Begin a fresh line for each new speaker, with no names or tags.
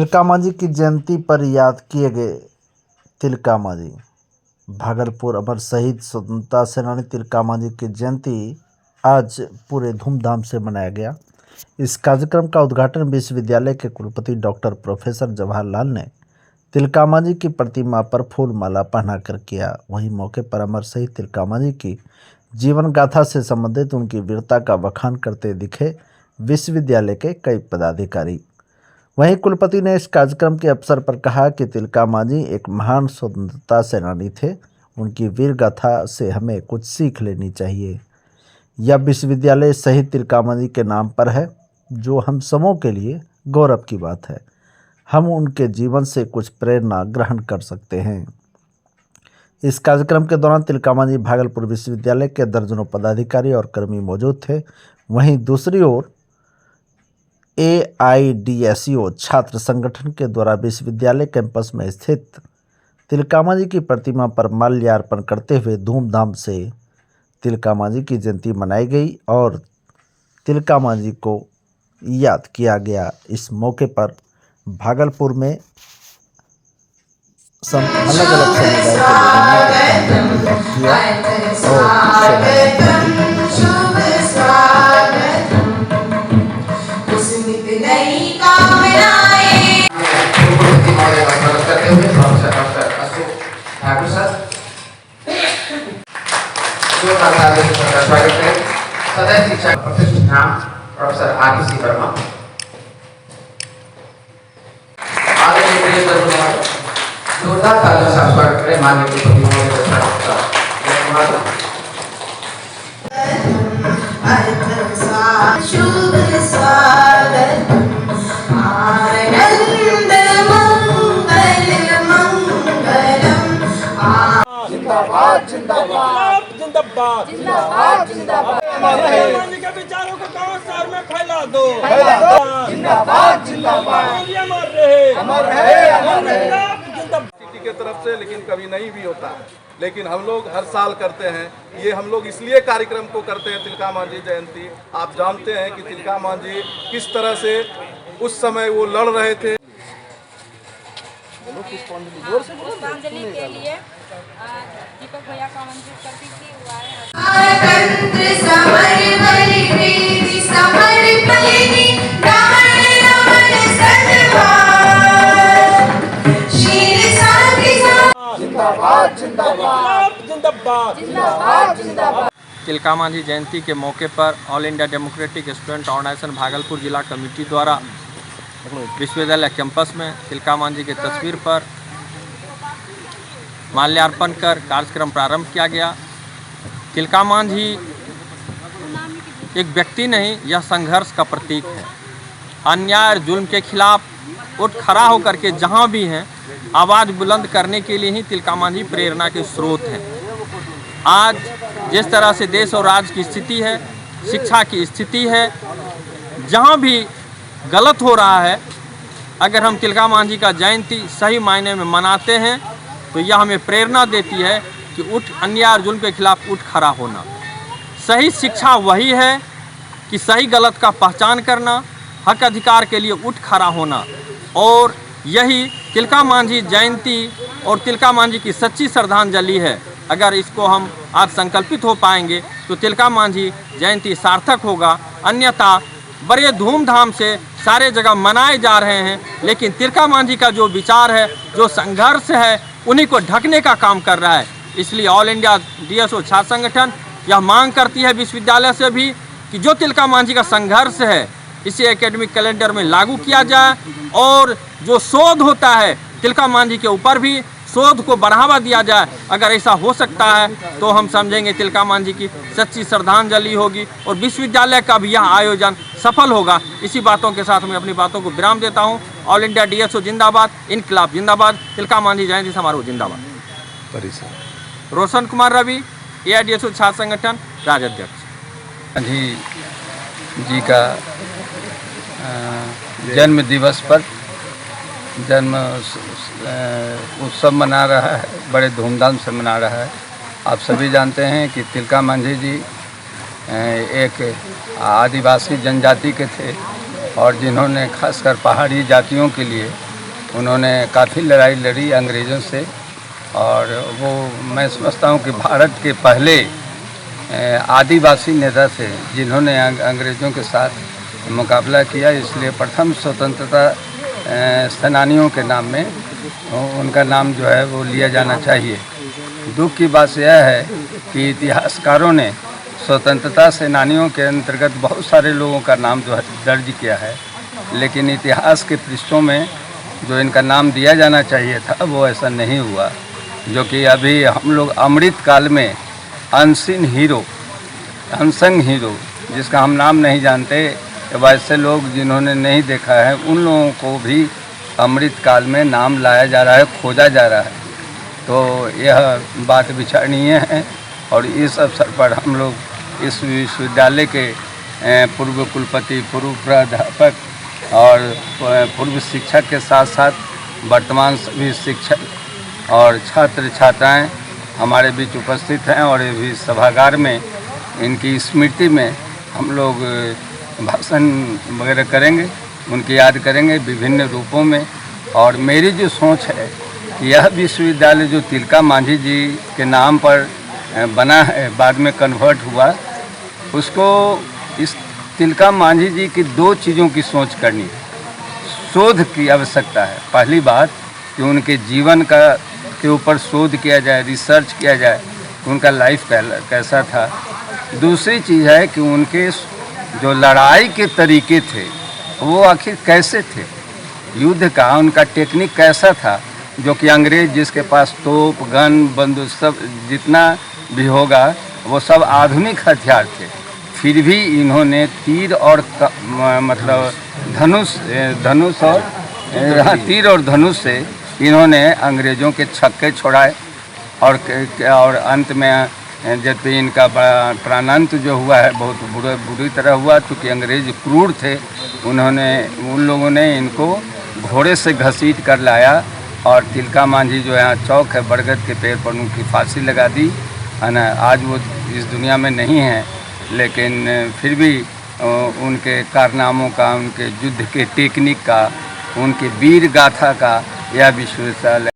तिलका मांझी की जयंती पर याद किए गए तिलका मांझी। भागलपुर अमर शहीद स्वतंत्रता सेनानी तिलका मांझी की जयंती आज पूरे धूमधाम से मनाया गया। इस कार्यक्रम का उद्घाटन विश्वविद्यालय के कुलपति डॉक्टर प्रोफेसर जवाहरलाल ने तिलका मांझी की प्रतिमा पर फूल माला पहनाकर किया। वहीं मौके पर अमर शहीद तिलका मांझी की जीवन गाथा से संबंधित उनकी वीरता का बखान करते दिखे विश्वविद्यालय के कई पदाधिकारी। वहीं कुलपति ने इस कार्यक्रम के अवसर पर कहा कि तिलका मांझी एक महान स्वतंत्रता सेनानी थे। उनकी वीर गाथा से हमें कुछ सीख लेनी चाहिए। यह विश्वविद्यालय शहीद तिलका मांझी के नाम पर है, जो हम सबों के लिए गौरव की बात है। हम उनके जीवन से कुछ प्रेरणा ग्रहण कर सकते हैं। इस कार्यक्रम के दौरान तिलका मांझी भागलपुर विश्वविद्यालय के दर्जनों पदाधिकारी और कर्मी मौजूद थे। वहीं दूसरी ओर AIDSU छात्र संगठन के द्वारा विश्वविद्यालय कैंपस में स्थित तिलका मांझी की प्रतिमा पर माल्यार्पण करते हुए धूमधाम से तिलका मांझी की जयंती मनाई गई और तिलका मांझी को याद किया गया। इस मौके पर भागलपुर में अलग अलग समुदाय के लोगों ने किया
सदस्य शिक्षक प्रतिष्ठान प्रोफेसर RTC वर्मा जोरदार तालियों से स्वागत करें माननीय कुलपति महोदय
शुभ स्वागत आनंद मंगल मंगलम।
जिंदाबाद जिंदाबाद जिंदाबाद
जिंदाबाद जिंदाबाद
मांझी के विचारों को गांव शहर में फैला दो।
जिंदाबाद जिंदाबाद
अमर रहे
सिटी के तरफ से, लेकिन कभी नहीं भी होता। लेकिन हम लोग हर साल करते हैं। ये हम लोग इसलिए कार्यक्रम को करते हैं तिलका मांझी जयंती। आप जानते हैं कि तिलका मांझी किस तरह से उस समय वो लड़ रहे थे।
पुष्पांजलि के लिए दीपक भैया का आमंत्रित करती थी।
स्वतंत्र समर बलिवेदी समर्पयति रमण रमण सतवार शील शांति
जिंदाबाद जिंदाबाद जिंदाबाद
जिंदाबाद जिंदाबाद।
तिलका मांझी जयंती के मौके पर all India democratic student organisation Bhagalpur जिला कमेटी द्वारा विश्वविद्यालय कैंपस में तिलका मांझी की तस्वीर पर माल्यार्पण कर कार्यक्रम प्रारंभ किया गया। तिलका मांझी एक व्यक्ति नहीं, यह संघर्ष का प्रतीक है। अन्याय और जुल्म के खिलाफ उठ खड़ा होकर के जहाँ भी हैं आवाज़ बुलंद करने के लिए ही तिलका मांझी प्रेरणा के स्रोत हैं। आज जिस तरह से देश और राज्य की स्थिति है, शिक्षा की स्थिति है, जहाँ भी गलत हो रहा है, अगर हम तिलका मांझी का जयंती सही मायने में मनाते हैं तो यह हमें प्रेरणा देती है कि उठ अन्याय और जुल्म के खिलाफ उठ खड़ा होना। सही शिक्षा वही है कि सही गलत का पहचान करना, हक अधिकार के लिए उठ खड़ा होना। और यही तिलका मांझी जयंती और तिलका मांझी की सच्ची श्रद्धांजलि है। अगर इसको हम आज संकल्पित हो पाएंगे तो तिलका मांझी जयंती सार्थक होगा। अन्यथा बड़े धूमधाम से सारे जगह मनाए जा रहे हैं, लेकिन तिलका मांझी का जो विचार है, जो संघर्ष है, उन्हीं को ढकने का काम कर रहा है। इसलिए ऑल इंडिया DSO छात्र संगठन यह मांग करती है विश्वविद्यालय से भी कि जो तिलका मांझी का संघर्ष है इसे एकेडमिक कैलेंडर में लागू किया जाए और जो शोध होता है तिलका मांझी के ऊपर भी शोध को बढ़ावा दिया जाए। अगर ऐसा हो सकता है तो हम समझेंगे तिलका मांझी की सच्ची श्रद्धांजलि होगी और विश्वविद्यालय का भी यह आयोजन सफल होगा। इसी बातों के साथ मैं अपनी बातों को विराम देता हूँ। ऑल इंडिया DSO जिंदाबाद, इनकलाब जिंदाबाद, तिलका मांझी जयंती समारोह जिंदाबाद। रोशन कुमार रवि, AIDSO छात्र संगठन राज्य अध्यक्ष।
मांझी जी का जन्म दिवस पर जन्म उत्सव मना रहा है, बड़े धूमधाम से मना रहा है। आप सभी जानते हैं कि तिलका मांझी जी एक आदिवासी जनजाति के थे और जिन्होंने खासकर पहाड़ी जातियों के लिए उन्होंने काफ़ी लड़ाई लड़ी अंग्रेज़ों से, और वो मैं समझता हूँ कि भारत के पहले आदिवासी नेता थे जिन्होंने अंग्रेज़ों के साथ मुकाबला किया। इसलिए प्रथम स्वतंत्रता सेनानियों के नाम में उनका नाम जो है वो लिया जाना चाहिए। दुख की बात यह है कि इतिहासकारों ने स्वतंत्रता सेनानियों के अंतर्गत बहुत सारे लोगों का नाम जो है दर्ज किया है, लेकिन इतिहास के पृष्ठों में जो इनका नाम दिया जाना चाहिए था वो ऐसा नहीं हुआ। जो कि अभी हम लोग अमृत काल में अनसीन हीरो, अनसंग हीरो, जिसका हम नाम नहीं जानते, वैसे लोग जिन्होंने नहीं देखा है उन लोगों को भी अमृत काल में नाम लाया जा रहा है, खोजा जा रहा है। तो यह बात विचारणीय है, और इस अवसर पर हम लोग इस विश्वविद्यालय के पूर्व कुलपति, पूर्व प्राध्यापक और पूर्व शिक्षक के साथ साथ वर्तमान सभी शिक्षक और छात्र छात्राएं हमारे बीच उपस्थित हैं, और ये भी सभागार में इनकी स्मृति में हम लोग भाषण वगैरह करेंगे, उनकी याद करेंगे विभिन्न रूपों में। और मेरी जो सोच है कि यह विश्वविद्यालय जो तिलका मांझी जी के नाम पर बना है, बाद में कन्वर्ट हुआ, उसको इस तिलका मांझी जी की दो चीज़ों की सोच करनी है। शोध की आवश्यकता है। पहली बात कि उनके जीवन के ऊपर शोध किया जाए, रिसर्च किया जाए, उनका लाइफ कैसा था। दूसरी चीज़ है कि उनके जो लड़ाई के तरीके थे वो आखिर कैसे थे, युद्ध का उनका टेक्निक कैसा था, जो कि अंग्रेज जिसके पास तोप, गन, बंदूक सब जितना भी होगा वो सब आधुनिक हथियार थे, फिर भी इन्होंने तीर और मतलब धनुष और तीर और धनुष से इन्होंने अंग्रेज़ों के छक्के छोड़ाए, और अंत में जब इनका प्राणांत जो हुआ है बहुत बुरी तरह हुआ, क्योंकि अंग्रेज क्रूर थे। उन लोगों ने इनको घोड़े से घसीट कर लाया, और तिलका मांझी जो यहाँ चौक है बरगद के पेड़ पर उनकी फांसी लगा दी है ना। आज वो इस दुनिया में नहीं है, लेकिन फिर भी उनके कारनामों का, उनके युद्ध के टेक्निक का, उनके वीर गाथा का यह विश्वविद्यालय